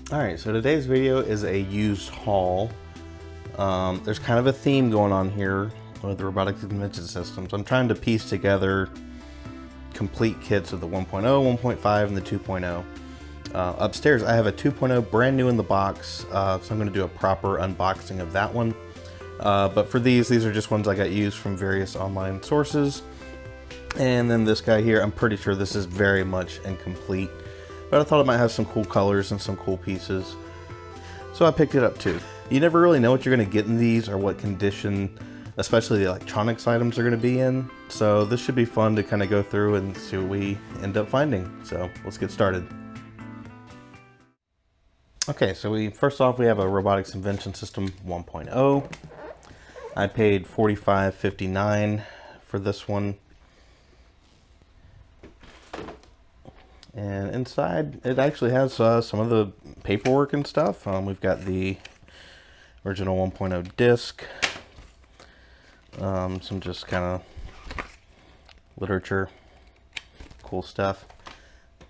Alright, so today's video is a used haul. There's kind of a theme going on here with the Robotics Invention systems. I'm trying to piece together complete kits of the 1.0, 1.5, and the 2.0. Upstairs I have a 2.0 brand new in the box, so I'm going to do a proper unboxing of that one. But for these are just ones I got used from various online sources. And then this guy here, I'm pretty sure this is very much incomplete. But I thought it might have some cool colors and some cool pieces. So I picked it up too. You never really know what you're going to get in these or what condition, especially the electronics items, are going to be in. So this should be fun to kind of go through and see what we end up finding. So let's get started. Okay, so first off we have a Robotics Invention System 1.0. I paid $45.59 for this one. And inside, it actually has some of the paperwork and stuff. We've got the original 1.0 disc, some just kind of literature, cool stuff.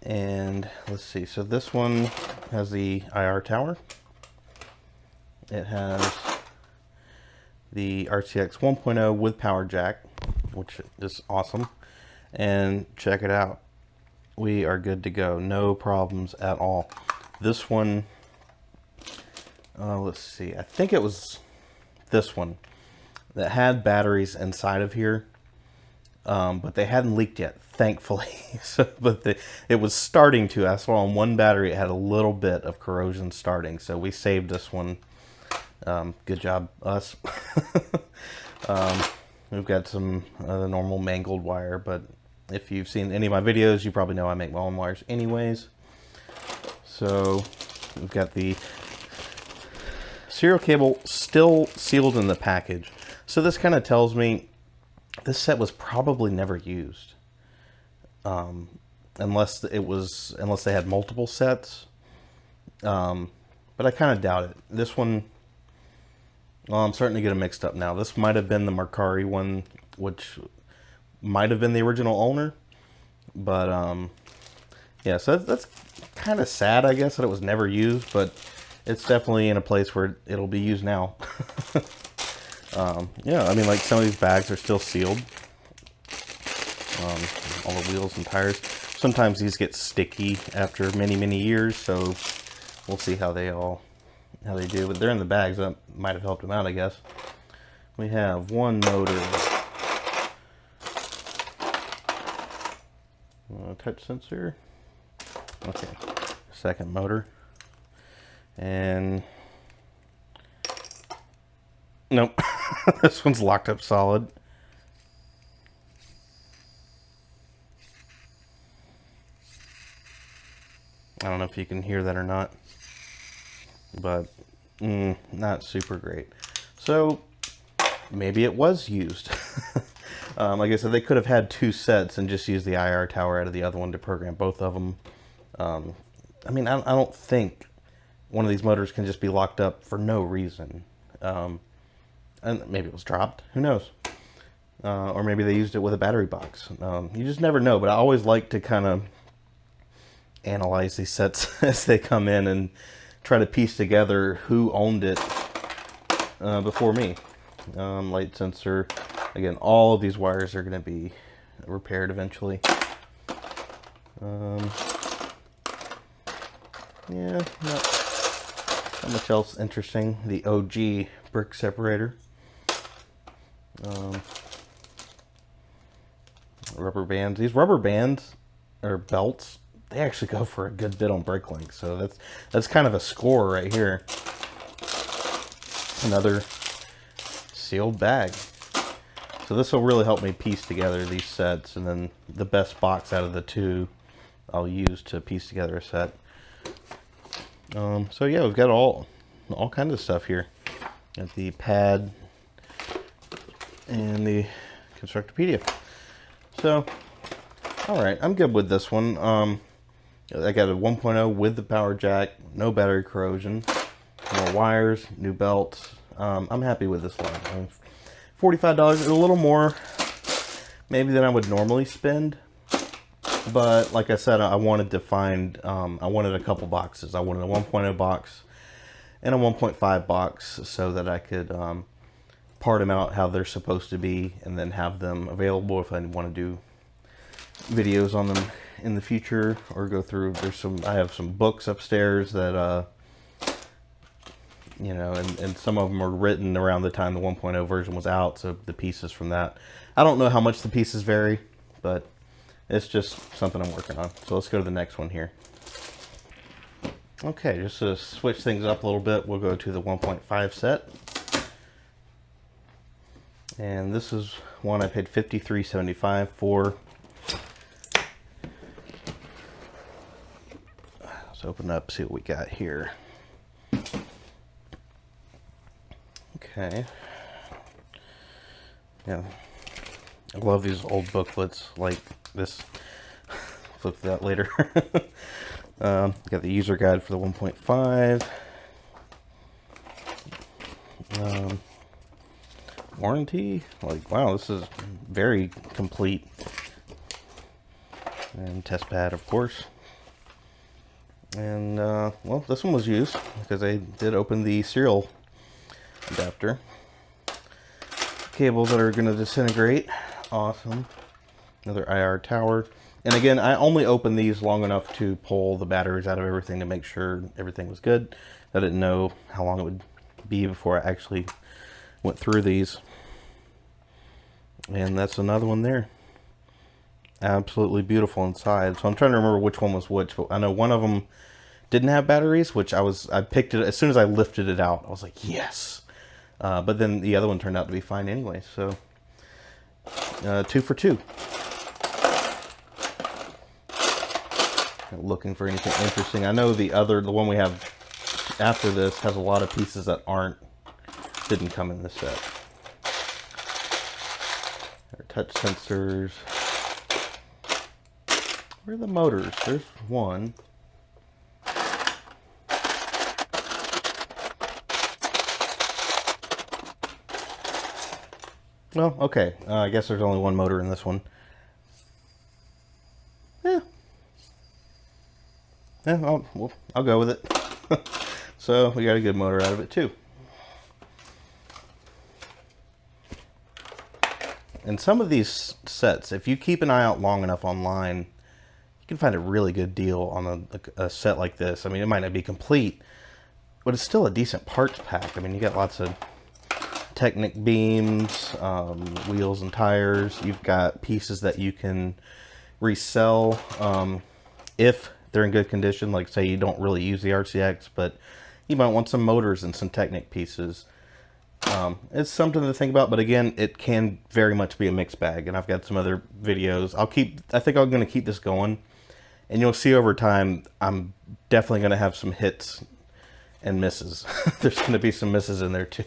And let's see, so this one has the IR tower. It has the RTX 1.0 with power jack, which is awesome. And check it out. We are good to go. No problems at all. This one, let's see. I think it was this one that had batteries inside of here, but they hadn't leaked yet, thankfully. It was starting to. I saw on one battery it had a little bit of corrosion starting, so we saved this one. Good job, us. We've got some normal mangled wire, but if you've seen any of my videos, you probably know I make my own wires anyways. So we've got the serial cable still sealed in the package. So this kind of tells me this set was probably never used, unless they had multiple sets. But I kind of doubt it. This one, well, I'm starting to get them mixed up now. This might have been the Mercari one, which might have been the original owner, but yeah, so that's kind of sad, I guess, that it was never used, but it's definitely in a place where it'll be used now. Yeah, I mean, like, some of these bags are still sealed, all the wheels and tires. Sometimes these get sticky after many years, so we'll see how they do, but they're in the bags. That might have helped them out, I guess. We have one motor, touch sensor, okay, second motor, and nope. This one's locked up solid. I don't know if you can hear that or not, but not super great. So maybe it was used. Like I said, they could have had two sets and just used the IR tower out of the other one to program both of them. I mean, I don't think one of these motors can just be locked up for no reason. And maybe it was dropped. Who knows? Or maybe they used it with a battery box. You just never know. But I always like to kind of analyze these sets as they come in and try to piece together who owned it before me. Light sensor. Again, all of these wires are going to be repaired eventually. Yeah, not much else interesting. The OG brick separator. Rubber bands. These rubber bands, or belts, they actually go for a good bit on brake length. So that's kind of a score right here. Another sealed bag. So this will really help me piece together these sets, and then the best box out of the two I'll use to piece together a set. So yeah, we've got all kinds of stuff here. Got the pad and the Constructopedia. So, all right, I'm good with this one. I got a 1.0 with the power jack, no battery corrosion, more wires, new belts. I'm happy with this one. $45 is a little more maybe than I would normally spend. But like I said, I wanted to find, I wanted a couple boxes. I wanted a 1.0 box and a 1.5 box so that I could part them out how they're supposed to be, and then have them available if I want to do videos on them in the future, or go through. I have some books upstairs that you know, and some of them are written around the time the 1.0 version was out, so the pieces from that, I don't know how much the pieces vary, but it's just something I'm working on. So let's go to the next one here. Okay, just to switch things up a little bit, we'll go to the 1.5 set. And this is one I paid $53.75 for. Let's open up, see what we got here. Okay. Yeah, I love these old booklets like this. Flip that later. Got the user guide for the 1.5. Warranty, like, wow, this is very complete. And test pad, of course. And well, this one was used because I did open the serial adapter. Cables that are going to disintegrate. Awesome. Another IR tower. And again, I only opened these long enough to pull the batteries out of everything to make sure everything was good. I didn't know how long it would be before I actually went through these. And that's another one there. Absolutely beautiful inside. So I'm trying to remember which one was which, but I know one of them didn't have batteries, which I picked it as soon as I lifted it out. I was like, yes. But then the other one turned out to be fine anyway. So 2 for 2. Looking for anything interesting. I know the one we have after this has a lot of pieces that didn't come in this set. Our touch sensors. Where are the motors? There's one. Well, okay. I guess there's only one motor in this one. Yeah, I'll go with it. So we got a good motor out of it too. And some of these sets, if you keep an eye out long enough online, you can find a really good deal on a set like this. I mean, it might not be complete, but it's still a decent parts pack. I mean, you got lots of Technic beams, wheels and tires. You've got pieces that you can resell if they're in good condition. Like, say you don't really use the RCX, but you might want some motors and some Technic pieces. It's something to think about, but again, it can very much be a mixed bag, and I've got some other videos. I think I'm going to keep this going, and you'll see over time, I'm definitely going to have some hits and misses. There's going to be some misses in there too.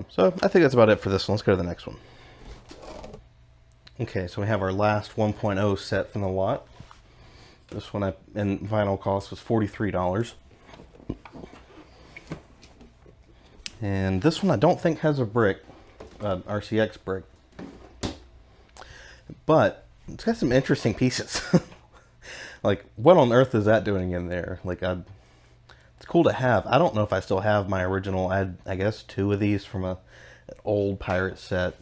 So I think that's about it for this one. Let's go to the next one. Okay, so we have our last 1.0 set from the lot. This one in vinyl cost was $43. And this one I don't think has a brick, RCX brick. But it's got some interesting pieces. Like, what on earth is that doing in there? Like, it's cool to have. I don't know if I still have my original. I guess 2 of these from an old pirate set.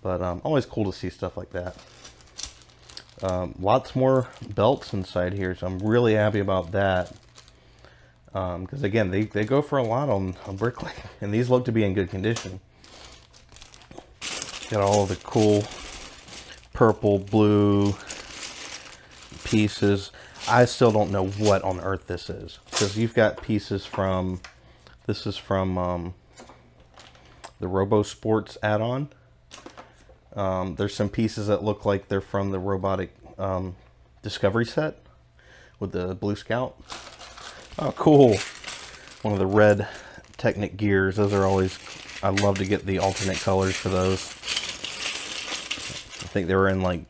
But always cool to see stuff like that. Lots more belts inside here, so I'm really happy about that. Because again, they go for a lot on Bricklink, and these look to be in good condition. Got all the cool purple, blue pieces. I still don't know what on earth this is, because you've got pieces from, this is from the Robo Sports add-on. There's some pieces that look like they're from the Robotic Discovery set with the Blue Scout. Oh, cool. One of the red Technic Gears. Those are always, I love to get the alternate colors for those. I think they were in like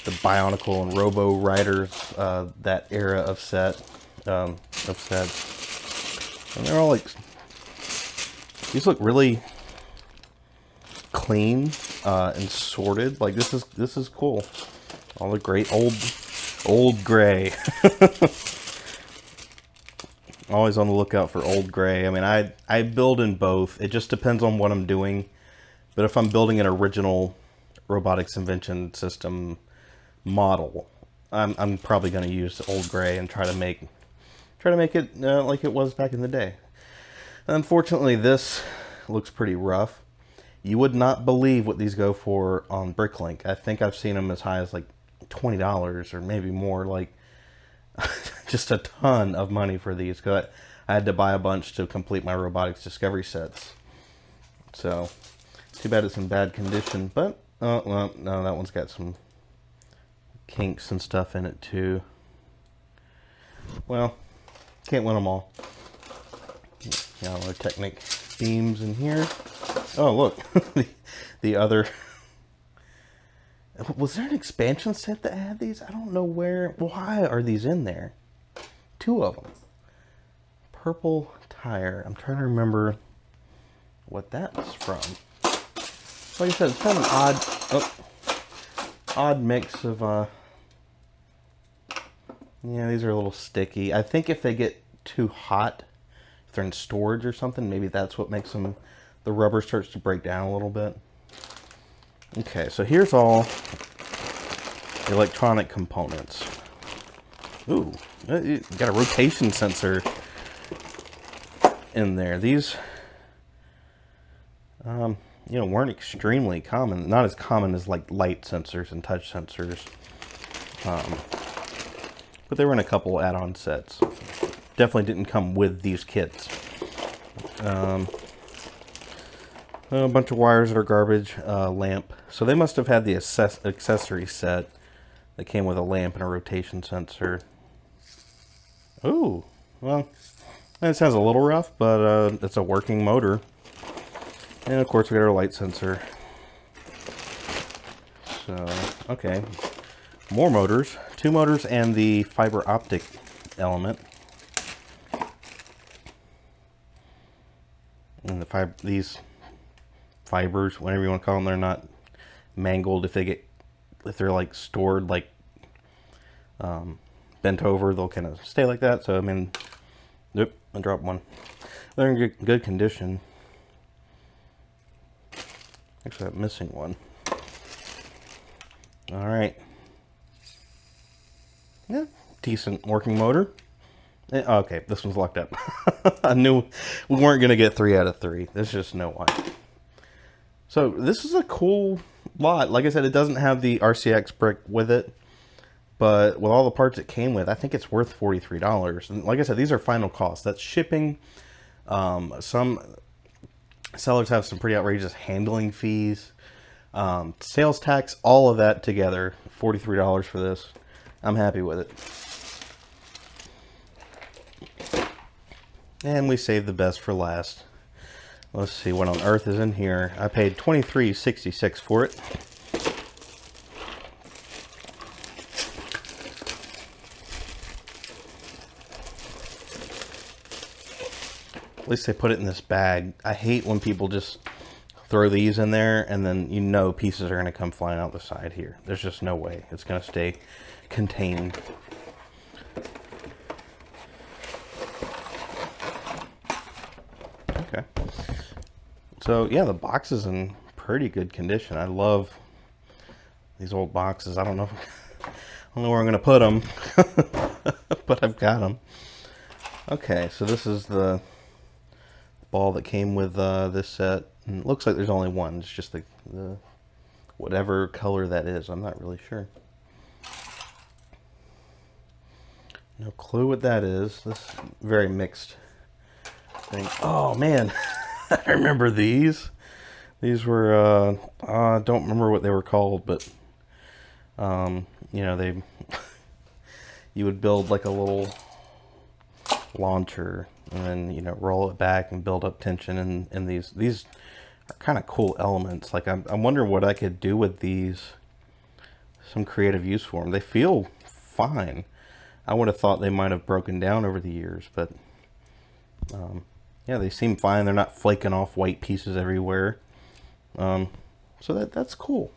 the Bionicle and Robo Riders, that era of sets. And they're all like, these look really clean and sorted. Like, this is cool. All the great old gray. Always on the lookout for old gray. I mean, I build in both. It just depends on what I'm doing. But if I'm building an original robotics invention system model, I'm probably going to use old gray and try to make it like it was back in the day. Unfortunately, this looks pretty rough. You would not believe what these go for on Bricklink. I think I've seen them as high as like $20 or maybe more. Like, just a ton of money for these, because I had to buy a bunch to complete my robotics discovery sets. So, too bad it's in bad condition. But, oh, well, no, that one's got some kinks and stuff in it too. Well, can't win them all. Got our Technic beams in here. Oh, look. the other... Was there an expansion set that had these? I don't know where... Why are these in there? 2 of them. Purple tire. I'm trying to remember what that was from. Like I said, it's kind of an odd mix of... Yeah, these are a little sticky. I think if they get too hot, if they're in storage or something, maybe that's what makes them... The rubber starts to break down a little bit. Okay, so here's all the electronic components. Ooh, you got a rotation sensor in there. These, you know, weren't extremely common. Not as common as like light sensors and touch sensors. But they were in a couple add-on sets. Definitely didn't come with these kits. A bunch of wires that are garbage, lamp. So they must have had the accessory set that came with a lamp and a rotation sensor. Ooh, well, it sounds a little rough, but it's a working motor. And of course we got our light sensor. So, okay, more motors. 2 motors and the fiber optic element. And these fibers, whatever you want to call them, they're not mangled. If they're like stored like bent over, they'll kind of stay like that. So I mean, yep, I dropped one. They're in good condition. Actually, I'm missing one. All right. Yeah, decent working motor. Okay, this one's locked up. I knew we weren't going to get 3 out of 3. There's just no way. So this is a cool lot. Like I said, it doesn't have the RCX brick with it, but with all the parts it came with, I think it's worth $43. And like I said, these are final costs. That's shipping. Some sellers have some pretty outrageous handling fees, sales tax, all of that together. $43 for this. I'm happy with it. And we saved the best for last. Let's see what on earth is in here. I paid $23.66 for it. At least they put it in this bag. I hate when people just throw these in there and then you know pieces are going to come flying out the side here. There's just no way. It's going to stay contained. Okay. So yeah, the box is in pretty good condition. I love these old boxes. I don't know where I'm going to put them, but I've got them. Okay, so this is the ball that came with this set. And it looks like there's only one. It's just the whatever color that is. I'm not really sure. No clue what that is. This is very mixed thing. Oh man, I remember these. These were I don't remember what they were called, but you know, you would build like a little launcher and then, you know, roll it back and build up tension. And these are kind of cool elements. Like I'm wondering what I could do with these. Some creative use for them. They feel fine. I would have thought they might have broken down over the years, but yeah, they seem fine. They're not flaking off white pieces everywhere. So that's cool.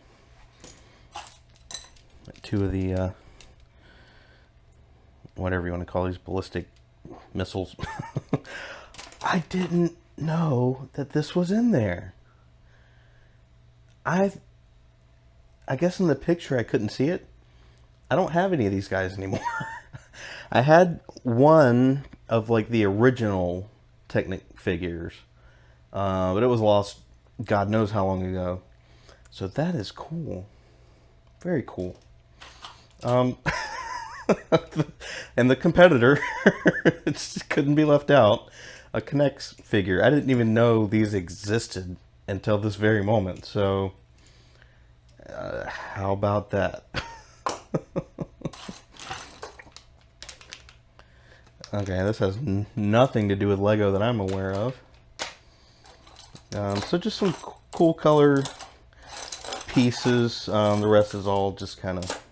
two of the whatever you want to call these, ballistic missiles. I didn't know that this was in there. I guess in the picture I couldn't see it. I don't have any of these guys anymore. I had one of like the original Technic figures, but it was lost God knows how long ago. So that is cool. Very cool. And the competitor, it just couldn't be left out. A Connects figure. I didn't even know these existed until this very moment. So, how about that? Okay, this has nothing to do with Lego that I'm aware of. So just some cool color pieces. The rest is all just kind of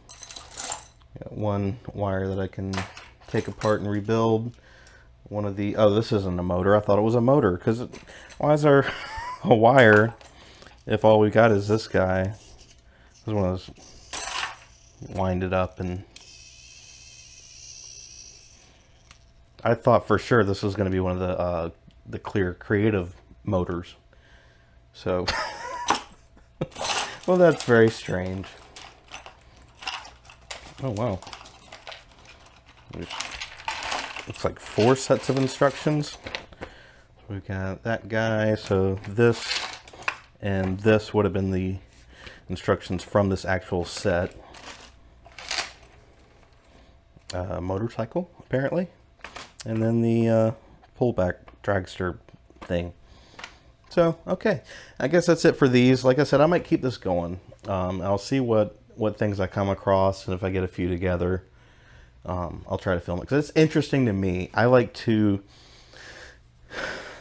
one wire that I can take apart and rebuild. One of the, oh, this isn't a motor. I thought it was a motor, because why is there a wire if all we got is this guy? This is one of those, wind it up, and I thought for sure this was going to be one of the clear creative motors. So, well, that's very strange. Oh, wow. Looks like 4 sets of instructions. So we've got that guy. So this and this would have been the instructions from this actual set. Motorcycle, apparently. And then the pullback dragster thing. So, okay. I guess that's it for these. Like I said, I might keep this going. I'll see what things I come across, and if I get a few together, I'll try to film it, because it's interesting to me. I like to,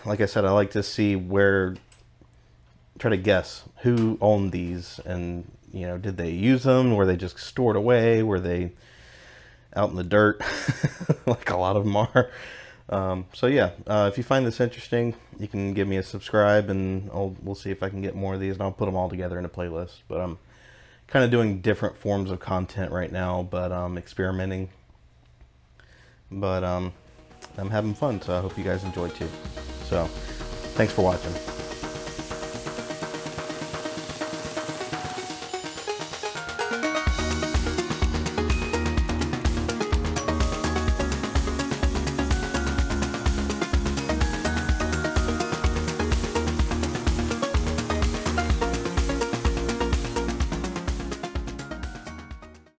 like I said, I like to see try to guess who owned these, and you know, did they use them? Were they just stored away? Were they out in the dirt, like a lot of them are? So yeah, if you find this interesting, you can give me a subscribe, and we'll see if I can get more of these, and I'll put them all together in a playlist. But I'm kind of doing different forms of content right now, but experimenting. But I'm having fun, so I hope you guys enjoyed too. So thanks for watching.